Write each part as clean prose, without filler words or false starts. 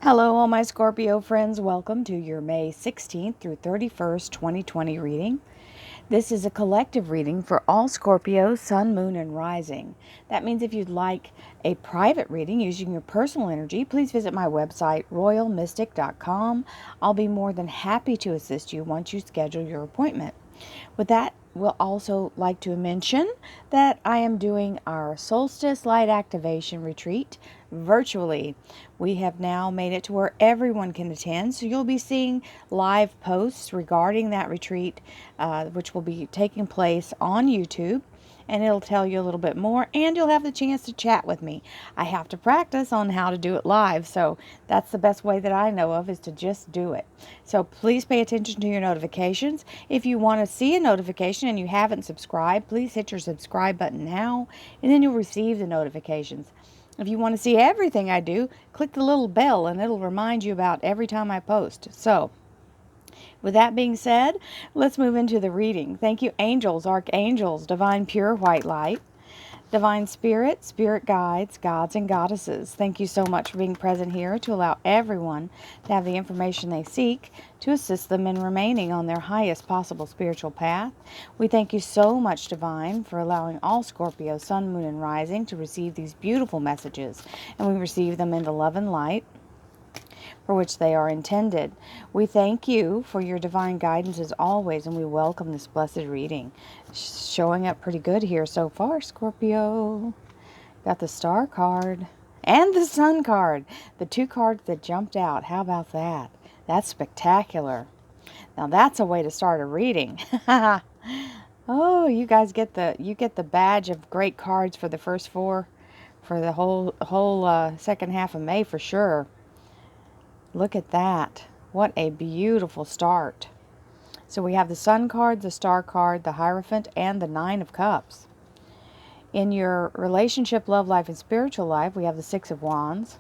Hello, all my Scorpio friends. Welcome to your May 16th through 31st, 2020 reading. This is a collective reading for all Scorpios, Sun, Moon, and Rising. That means if you'd like a private reading using your personal energy, please visit my website, royalmystic.com. I'll be more than happy to assist you once you schedule your appointment. With that, we'll also like to mention that I am doing our Solstice Light Activation Retreat virtually. We have now made it to where everyone can attend, so you'll be seeing live posts regarding that retreat, which will be taking place on YouTube. And it'll tell you a little bit more, and you'll have the chance to chat with me. I have to practice on how to do it live, so that's the best way that I know of, is to just do it. So please pay attention to your notifications. If you want to see a notification and you haven't subscribed, please hit your subscribe button now, and then you'll receive the notifications. If you want to see everything I do, click the little bell, and it'll remind you about every time I post. So, with that being said, let's move into the reading. Thank you, angels, archangels, divine pure white light, divine spirit, spirit guides, gods and goddesses. Thank you so much for being present here to allow everyone to have the information they seek to assist them in remaining on their highest possible spiritual path. We thank you so much, Divine, for allowing all Scorpio, Sun, Moon, and Rising to receive these beautiful messages, and we receive them in the love and light for which they are intended. We thank you for your divine guidance as always, and we welcome this blessed reading. Showing up pretty good here so far, Scorpio. Got the Star card and the Sun card. The two cards that jumped out. How about that? That's spectacular. Now that's a way to start a reading. Oh, you guys get the badge of great cards for the first four, for the whole second half of May for sure. Look at that. What a beautiful start. So we have the Sun card, the Star card, the Hierophant, and the Nine of Cups. In your relationship, love life, and spiritual life, we have the Six of Wands.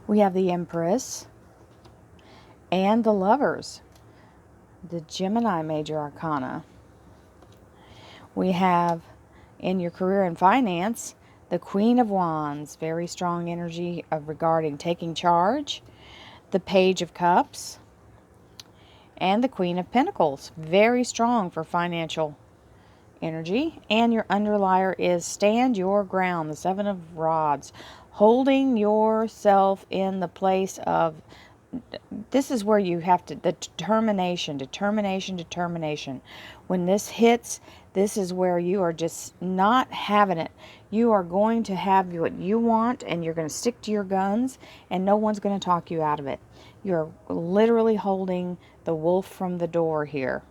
We have the Empress and the Lovers, the Gemini major arcana. We have, in your career and finance, the Queen of Wands, very strong energy regarding taking charge. The Page of Cups. And the Queen of Pentacles, very strong for financial energy. And your underlier is stand your ground, the Seven of Rods, holding yourself in the place of, this is where you have to, the determination. When this hits, this is where you are just not having it. You are going to have what you want, and you're going to stick to your guns, and no one's going to talk you out of it. You're literally holding the wolf from the door here.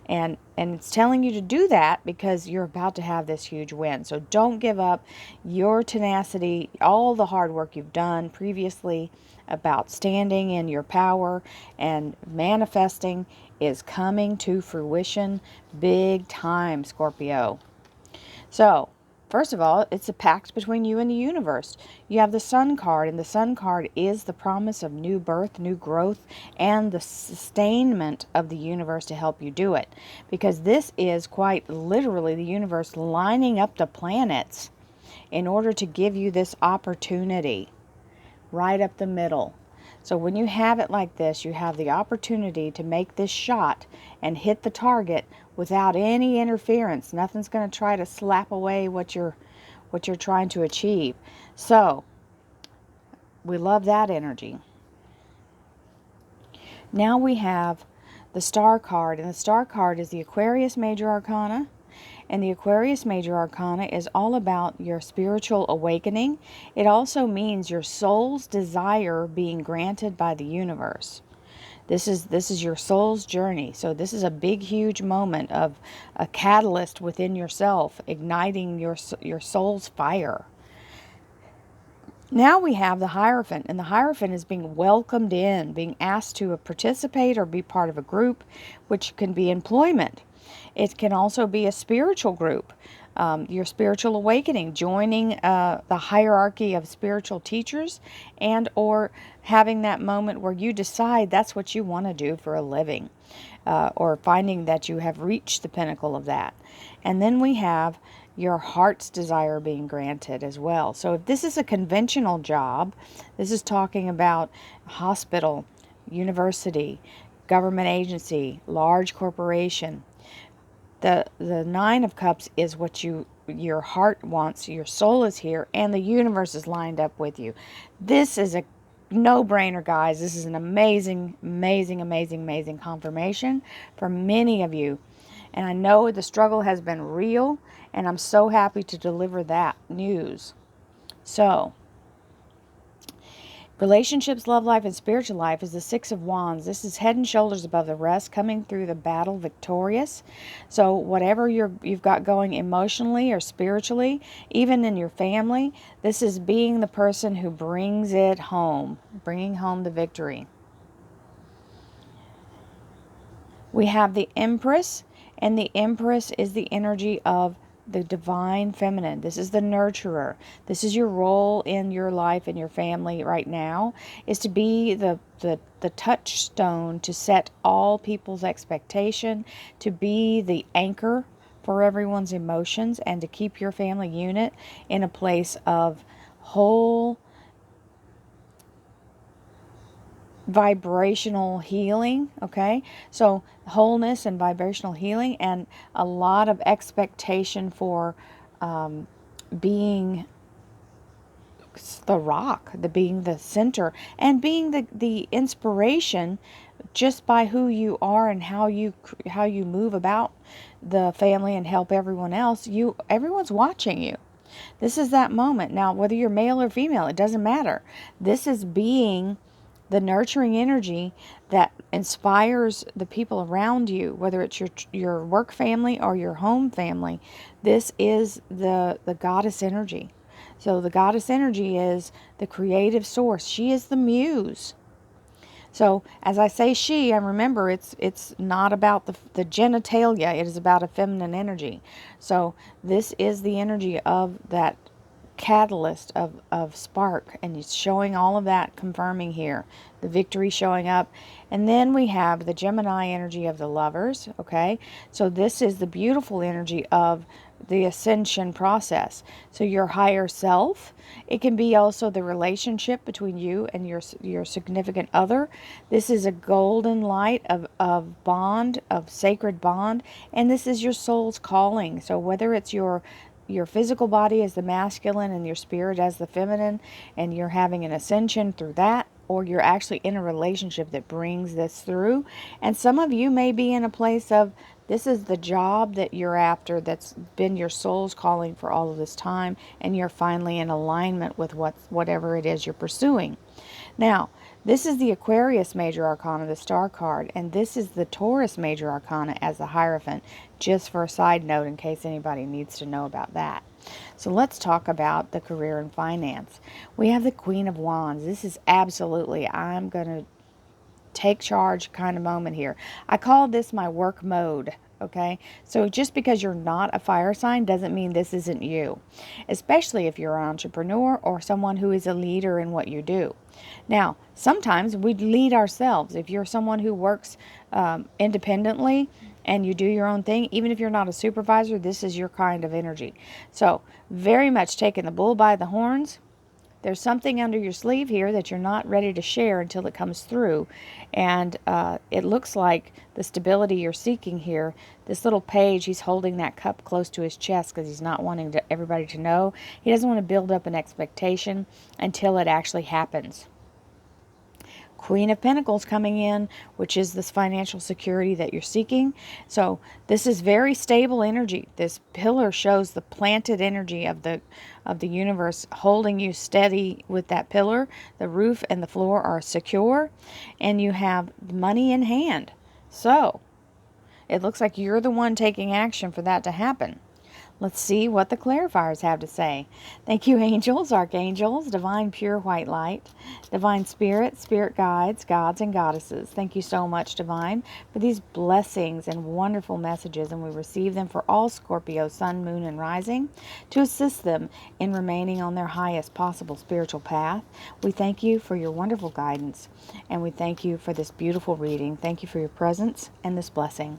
And it's telling you to do that because you're about to have this huge win. So don't give up. Your tenacity, all the hard work you've done previously about standing in your power and manifesting is coming to fruition big time, Scorpio. So, first of all, it's a pact between you and the universe. You have the Sun card, and the Sun card is the promise of new birth, new growth, and the sustainment of the universe to help you do it. Because this is quite literally the universe lining up the planets in order to give you this opportunity right up the middle. So when you have it like this, you have the opportunity to make this shot and hit the target without any interference. Nothing's going to try to slap away what you're trying to achieve. So we love that energy. Now we have the Star card, and the Star card is the Aquarius major arcana. And the Aquarius major arcana is all about your spiritual awakening. It also means your soul's desire being granted by the universe. This is your soul's journey. So this is a big, huge moment of a catalyst within yourself, igniting your soul's fire. Now we have the Hierophant, and the Hierophant is being welcomed in, being asked to participate or be part of a group, which can be employment. It can also be a spiritual group, your spiritual awakening, joining the hierarchy of spiritual teachers, and or having that moment where you decide that's what you want to do for a living, or finding that you have reached the pinnacle of that. And then we have your heart's desire being granted as well. So if this is a conventional job, this is talking about hospital, university, government agency, large corporation. The Nine of Cups is what your heart wants. Your soul is here, and the universe is lined up with you. This is a no-brainer, guys. This is an amazing, amazing, amazing, amazing confirmation for many of you. And I know the struggle has been real, and I'm so happy to deliver that news. So, relationships, love life, and spiritual life is the Six of Wands. This is head and shoulders above the rest, coming through the battle victorious. So whatever you've got going emotionally or spiritually, even in your family, this is being the person who brings it home, bringing home the victory. We have the Empress, and the Empress is the energy of the divine feminine. This is the nurturer. This is your role in your life and your family right now, is to be the touchstone to set all people's expectation, to be the anchor for everyone's emotions, and to keep your family unit in a place of whole vibrational healing. Okay, so wholeness and vibrational healing, and a lot of expectation for being the rock, being the center, and being the inspiration just by who you are and how you move about the family and help everyone else. Everyone's watching you. This is that moment. Now, whether you're male or female, it doesn't matter. This is being the nurturing energy that inspires the people around you, whether it's your work family or your home family. This is the goddess energy. So the goddess energy is the creative source. She is the muse. So as I say she, I remember it's not about the genitalia. It is about a feminine energy. So this is the energy of that catalyst of spark, and it's showing all of that, confirming here the victory showing up. And then we have the Gemini energy of the lovers. Okay, so this is the beautiful energy of the ascension process. So your higher self, it can be also the relationship between you and your significant other. This is a golden light of bond, of sacred bond, and this is your soul's calling. So whether it's your physical body as the masculine and your spirit as the feminine, and you're having an ascension through that, or you're actually in a relationship that brings this through. And some of you may be in a place of, this is the job that you're after, that's been your soul's calling for all of this time, and you're finally in alignment with whatever it is you're pursuing. Now, this is the Aquarius Major Arcana, the Star card, and this is the Taurus Major Arcana as the Hierophant, just for a side note in case anybody needs to know about that. So let's talk about the career and finance. We have the Queen of Wands. This is absolutely, I'm going to take charge kind of moment here. I call this my work mode. Okay, so just because you're not a fire sign doesn't mean this isn't you, especially if you're an entrepreneur or someone who is a leader in what you do. Now, sometimes we lead ourselves. If you're someone who works independently and you do your own thing, even if you're not a supervisor, this is your kind of energy. So very much taking the bull by the horns. There's something under your sleeve here that you're not ready to share until it comes through. And it looks like the stability you're seeking here. This little page, he's holding that cup close to his chest because he's not wanting everybody to know. He doesn't want to build up an expectation until it actually happens. Queen of Pentacles coming in, which is this financial security that you're seeking. So this is very stable energy. This pillar shows the planted energy of the universe holding you steady with that pillar. The roof and the floor are secure, and you have money in hand. So it looks like you're the one taking action for that to happen. Let's see what the clarifiers have to say. Thank you, angels, archangels, divine pure white light, divine spirit, spirit guides, gods and goddesses. Thank you so much, divine, for these blessings and wonderful messages, and we receive them for all Scorpio, sun, moon, and rising, to assist them in remaining on their highest possible spiritual path. We thank you for your wonderful guidance, and we thank you for this beautiful reading. Thank you for your presence and this blessing.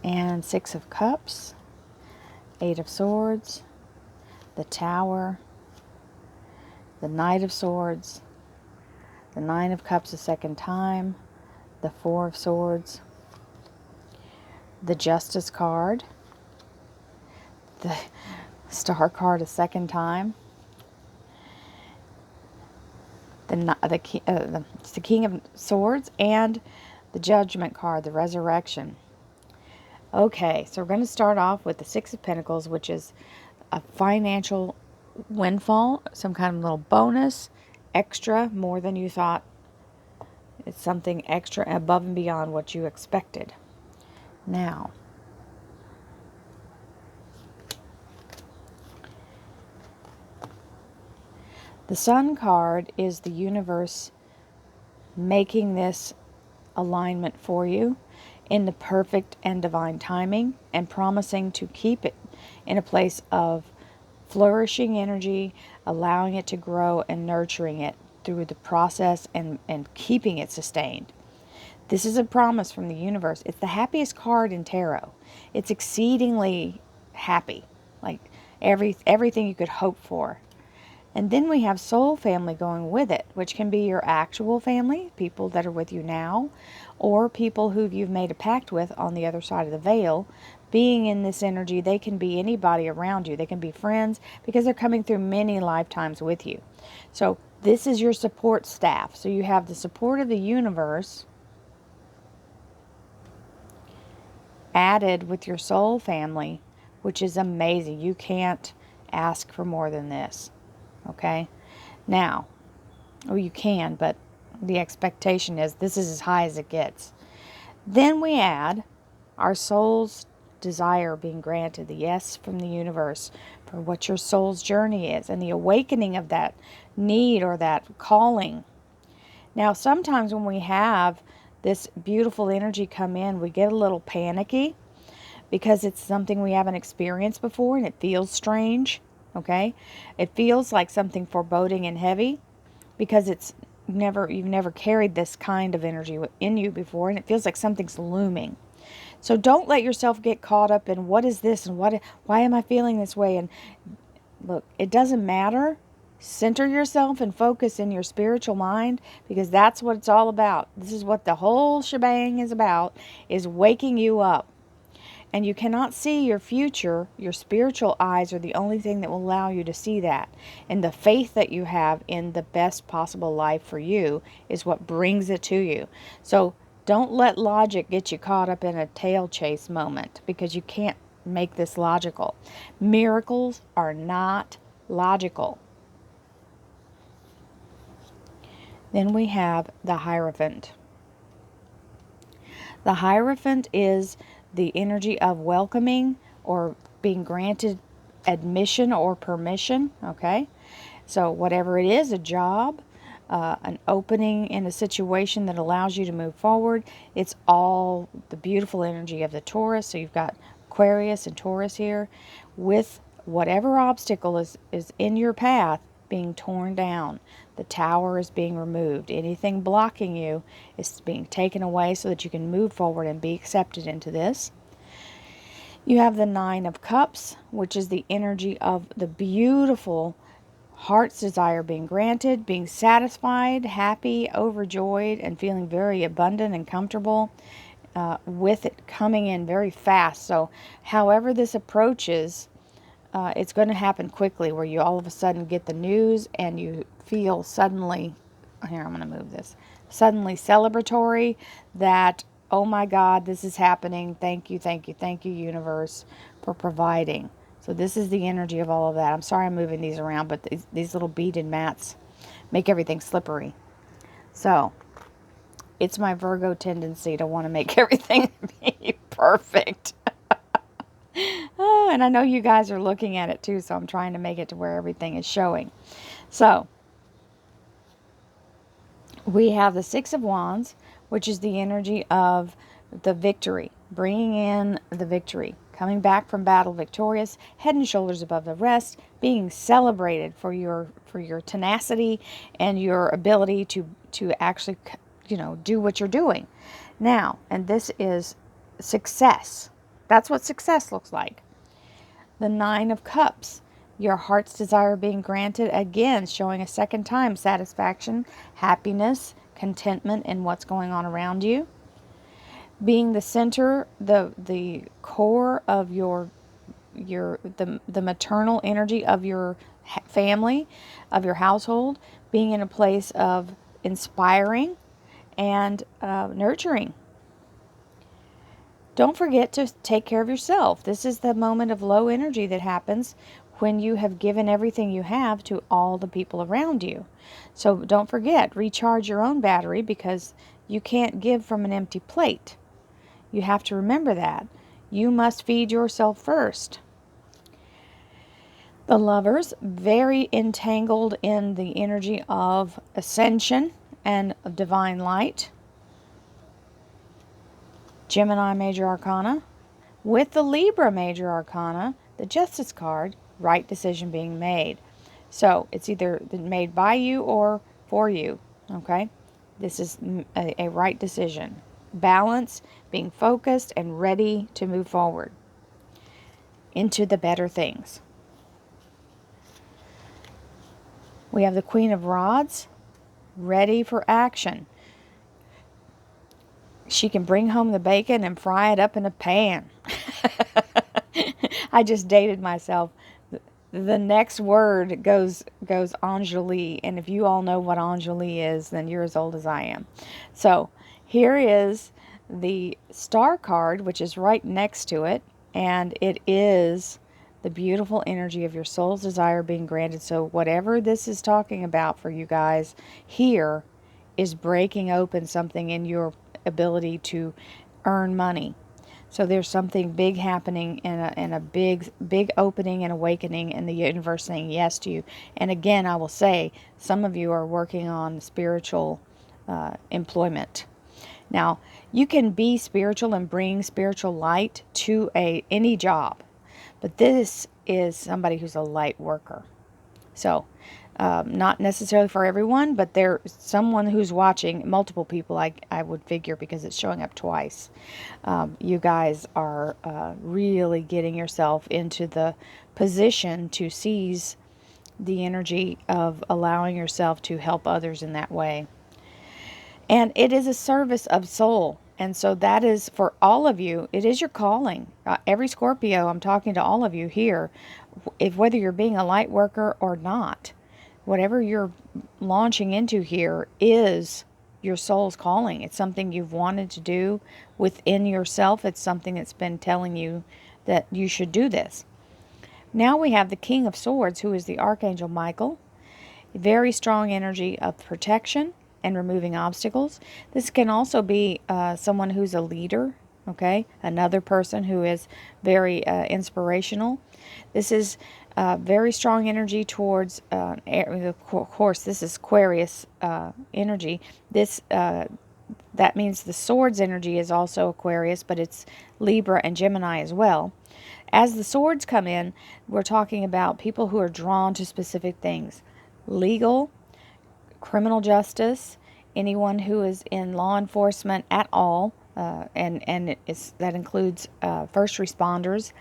and Six of Cups, Eight of Swords, the Tower, the Knight of Swords, the Nine of Cups a second time, the Four of Swords, the Justice card, the Star card a second time, the King of Swords, and the Judgment card, the Resurrection. Okay, so we're going to start off with the Six of Pentacles, which is a financial windfall, some kind of little bonus, extra, more than you thought. It's something extra above and beyond what you expected. Now, the Sun card is the universe making this alignment for you in the perfect and divine timing, and promising to keep it in a place of flourishing energy, allowing it to grow and nurturing it through the process, and keeping it sustained. This is a promise from the universe. It's the happiest card in tarot. It's exceedingly happy, like everything you could hope for. And then we have soul family going with it, which can be your actual family, people that are with you now, or people who you've made a pact with on the other side of the veil. Being in this energy, they can be anybody around you. They can be friends, because they're coming through many lifetimes with you. So this is your support staff. So you have the support of the universe added with your soul family, which is amazing. You can't ask for more than this. Okay, now, you can, but the expectation is this is as high as it gets. Then we add our soul's desire being granted, the yes from the universe for what your soul's journey is, and the awakening of that need or that calling. Now, sometimes when we have this beautiful energy come in, we get a little panicky because it's something we haven't experienced before and it feels strange. Okay, it feels like something foreboding and heavy because you've never carried this kind of energy in you before, and it feels like something's looming. So don't let yourself get caught up in what is this and why am I feeling this way? And look, it doesn't matter. Center yourself and focus in your spiritual mind, because that's what it's all about. This is what the whole shebang is about, is waking you up. And you cannot see your future. Your spiritual eyes are the only thing that will allow you to see that. And the faith that you have in the best possible life for you is what brings it to you. So don't let logic get you caught up in a tail chase moment, because you can't make this logical. Miracles are not logical. Then we have the Hierophant. The Hierophant is the energy of welcoming or being granted admission or permission. Okay, so whatever it is, a job, an opening in a situation that allows you to move forward, it's all the beautiful energy of the Taurus. So you've got Aquarius and Taurus here, with whatever obstacle is in your path being torn down. The Tower is being removed. Anything blocking you is being taken away so that you can move forward and be accepted into this. You have the Nine of Cups, which is the energy of the beautiful heart's desire being granted, being satisfied, happy, overjoyed, and feeling very abundant and comfortable with it coming in very fast. So however this approaches, it's going to happen quickly, where you all of a sudden get the news and you feel suddenly, here, I'm going to move this, suddenly celebratory that, oh my God, this is happening. Thank you, thank you, thank you, universe, for providing. So this is the energy of all of that. I'm sorry I'm moving these around, but these little beaded mats make everything slippery. So it's my Virgo tendency to want to make everything be perfect. Oh, and I know you guys are looking at it too, so I'm trying to make it to where everything is showing. So we have the Six of Wands, which is the energy of the victory, bringing in the victory, coming back from battle victorious, head and shoulders above the rest, being celebrated for your tenacity and your ability to actually, do what you're doing. Now, and this is success. That's what success looks like. The Nine of Cups. Your heart's desire being granted, again, showing a second time satisfaction, happiness, contentment in what's going on around you. Being the center, the core of the maternal energy of your family, of your household, being in a place of inspiring and nurturing. Don't forget to take care of yourself. This is the moment of low energy that happens when you have given everything you have to all the people around you. So don't forget, recharge your own battery, because you can't give from an empty plate. You have to remember that. You must feed yourself first. The Lovers, very entangled in the energy of ascension and divine light. Gemini Major Arcana. With the Libra Major Arcana, the Justice card, right decision being made. So it's either made by you or for you, okay? This is a right decision. Balance, being focused and ready to move forward into the better things. We have the Queen of Rods, ready for action. She can bring home the bacon and fry it up in a pan. I just dated myself. The next word goes Anjali, and if you all know what Anjali is, then you're as old as I am. So here is the Star card, which is right next to it, and it is the beautiful energy of your soul's desire being granted. So whatever this is talking about for you guys here is breaking open something in your ability to earn money. So there's something big happening in a big opening and awakening in the universe saying yes to you. And again, I will say, some of you are working on spiritual employment. Now, you can be spiritual and bring spiritual light to any job, but this is somebody who's a light worker. So, not necessarily for everyone, but there's someone who's watching, multiple people, I would figure, because it's showing up twice. You guys are really getting yourself into the position to seize the energy of allowing yourself to help others in that way. And it is a service of soul. And so that is for all of you. It is your calling. Every Scorpio, I'm talking to all of you here, whether you're being a light worker or not, whatever you're launching into here is your soul's calling. It's something you've wanted to do within yourself. It's something that's been telling you that you should do this. Now we have the King of Swords, who is the Archangel Michael. Very strong energy of protection and removing obstacles. This can also be someone who's a leader, okay? Another person who is very inspirational. This is very strong energy towards, of course, this is Aquarius energy. This that means the Swords energy is also Aquarius, but it's Libra and Gemini as well. As the swords come in, we're talking about people who are drawn to specific things. Legal, criminal justice, anyone who is in law enforcement at all, and that includes first responders,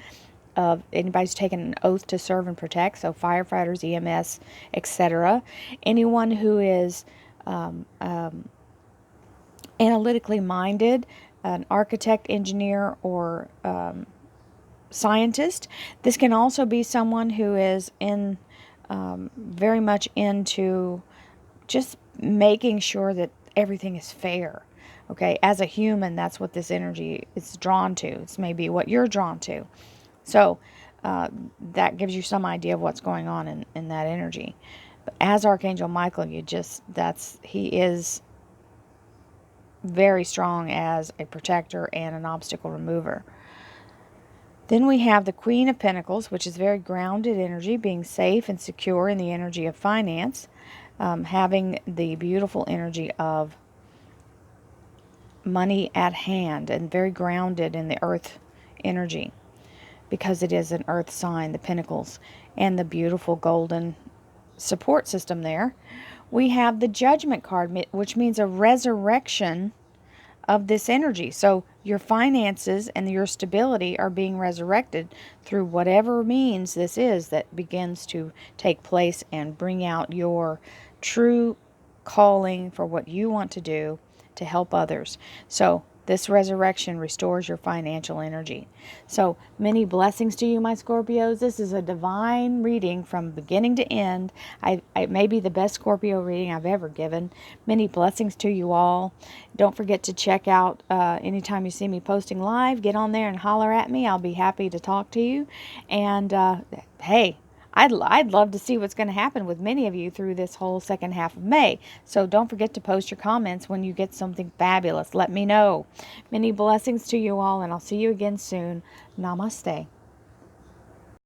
of anybody who's taken an oath to serve and protect, so firefighters, EMS, etc. Anyone who is analytically minded, an architect, engineer, or scientist. This can also be someone who is in very much into just making sure that everything is fair. Okay, as a human, that's what this energy is drawn to. It's maybe what you're drawn to. So that gives you some idea of what's going on in that energy. But as Archangel Michael, he is very strong as a protector and an obstacle remover. Then we have the Queen of Pentacles, which is very grounded energy, being safe and secure in the energy of finance, having the beautiful energy of money at hand, and very grounded in the earth energy, because it is an earth sign, the Pentacles, and the beautiful golden support system there. We have the Judgment card, which means a resurrection of this energy. So your finances and your stability are being resurrected through whatever means this is that begins to take place and bring out your true calling for what you want to do to help others. So this resurrection restores your financial energy. So many blessings to you, my Scorpios. This is a divine reading from beginning to end. It may be the best Scorpio reading I've ever given. Many blessings to you all. Don't forget to check out anytime you see me posting live. Get on there and holler at me. I'll be happy to talk to you. And hey, I'd love to see what's going to happen with many of you through this whole second half of May. So don't forget to post your comments when you get something fabulous. Let me know. Many blessings to you all, and I'll see you again soon. Namaste.